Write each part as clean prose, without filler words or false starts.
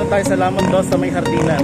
na tayo sa lamang dos sa may hardinan.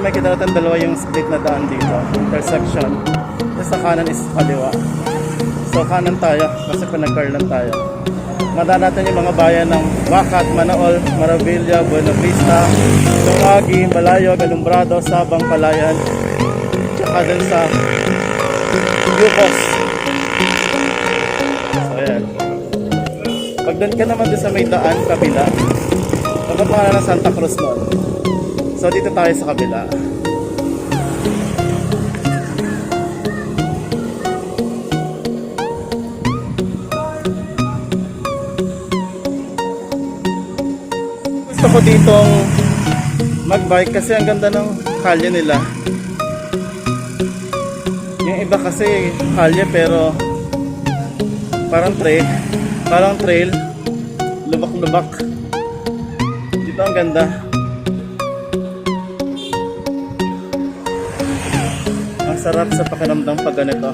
May kita natin dalawa yung split na daan dito, intersection. Sa kanan is kaliwa. So kanan tayo kasi Nagcarlan tayo. Madaan natin yung mga bayan ng Bacat, Manaol, Maravilla, Buena Vista, Tungagi, Balayo, Alumbrado, Sabang, Palayan, tsaka dun sa Viewpoint. So ayan. Pag dun ka naman dun sa may daan, kabila, pagkapangalan ng Santa Cruz noon. So dito tayo sa kabila. Gusto ko ditong magbike kasi ang ganda ng kalye nila. Yung iba kasi kalye pero parang trail, lubak-lubak. Dito ang ganda. Sarap sa pakiramdam pag ganito.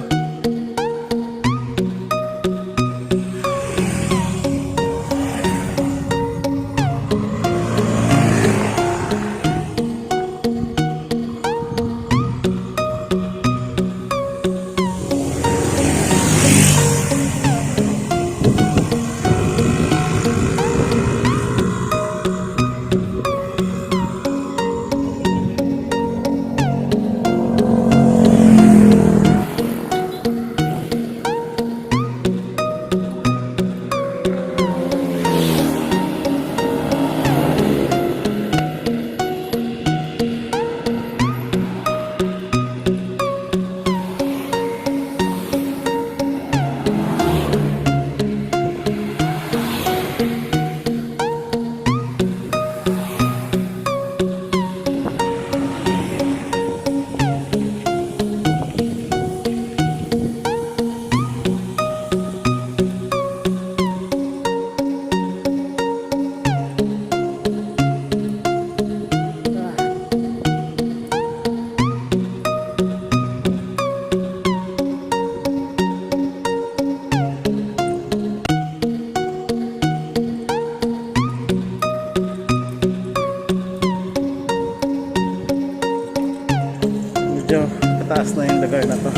Taas na yung lugar na to,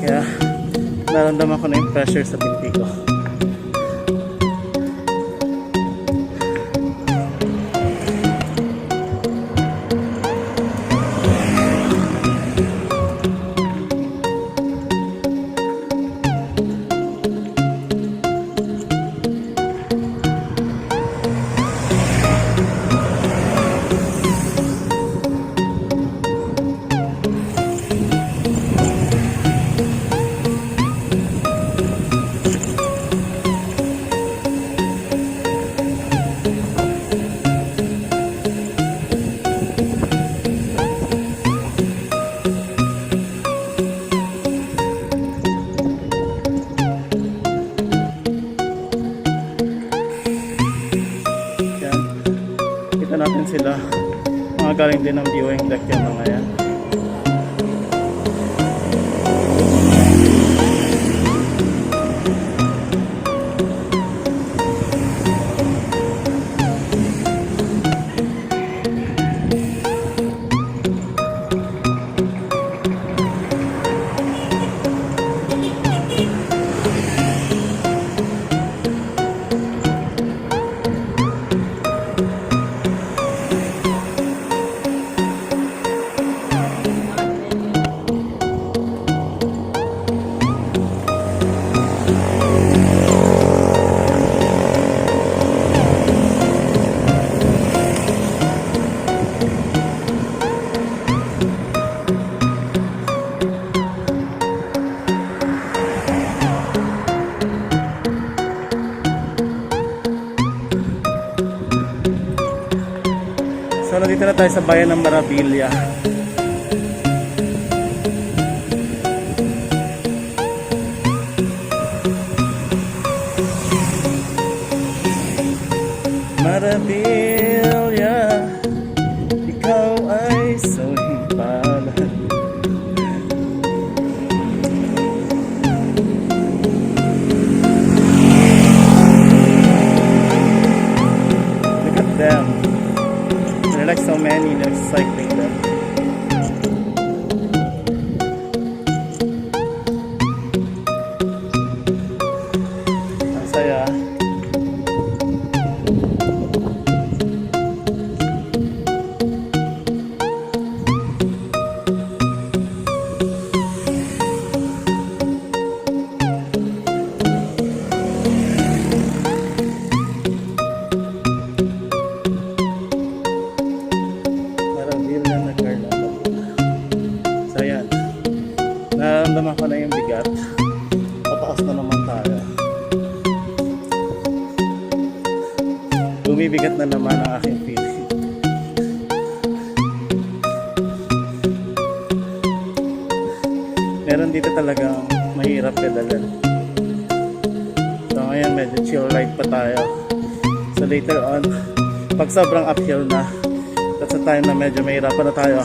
kaya naramdaman ko na yung pressure sa binti ko. din ng viewing deck yung mga yan. So nandito na tayo sa bayan ng Maravilla. Maravilla, ikaw ay so himpala. Look at them. There are like so many that's cycling them. Ang saya. Nararamdaman ko na yung bigat. Pataas na naman tayo. Bumibigat na naman ang aking feeling. Meron dito talagang mahirap pedalan. So ngayon medyo chill ride pa tayo. So later on, pag sobrang uphill na, that's the time na medyo mahirapan na tayo.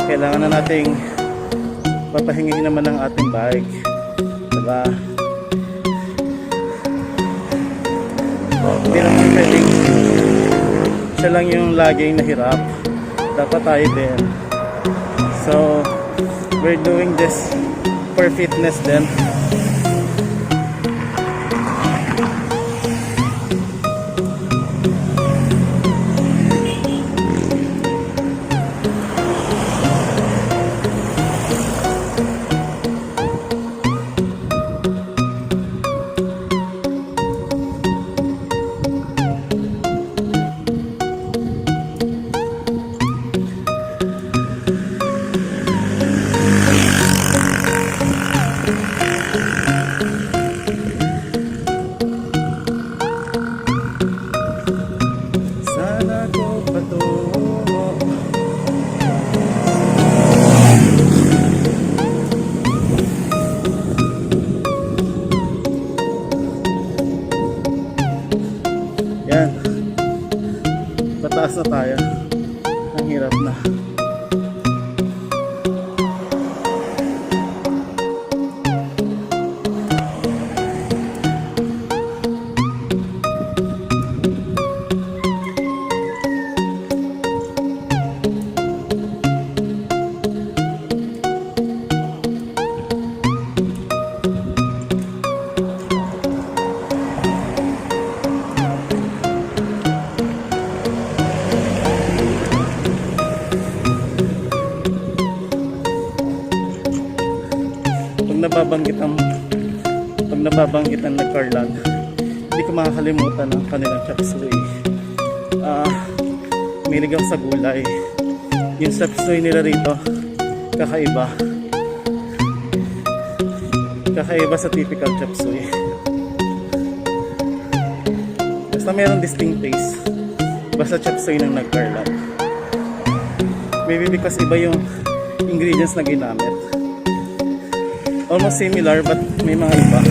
Kailangan na nating papahingihin naman ng ating bike, diba? Hindi naman pwedeng siya lang yung laging nahirap, dapat tayo din. So we're doing this for fitness din. Yan, pataas na tayo. Ang hirap na. Pag nababanggit ang Nagcarlan, hindi ko makakalimutan ang kanilang chop suey. Milig ako sa gulay. Yung chop suey nila rito, kakaiba sa typical chop suey. Basta mayroong distinct taste basta chop suey ng Nagcarlan. Maybe because iba yung ingredients na ginamit. Almost similar but may mga iba.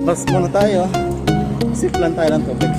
Bus muna tayo. Sip lang tayo ng tubig.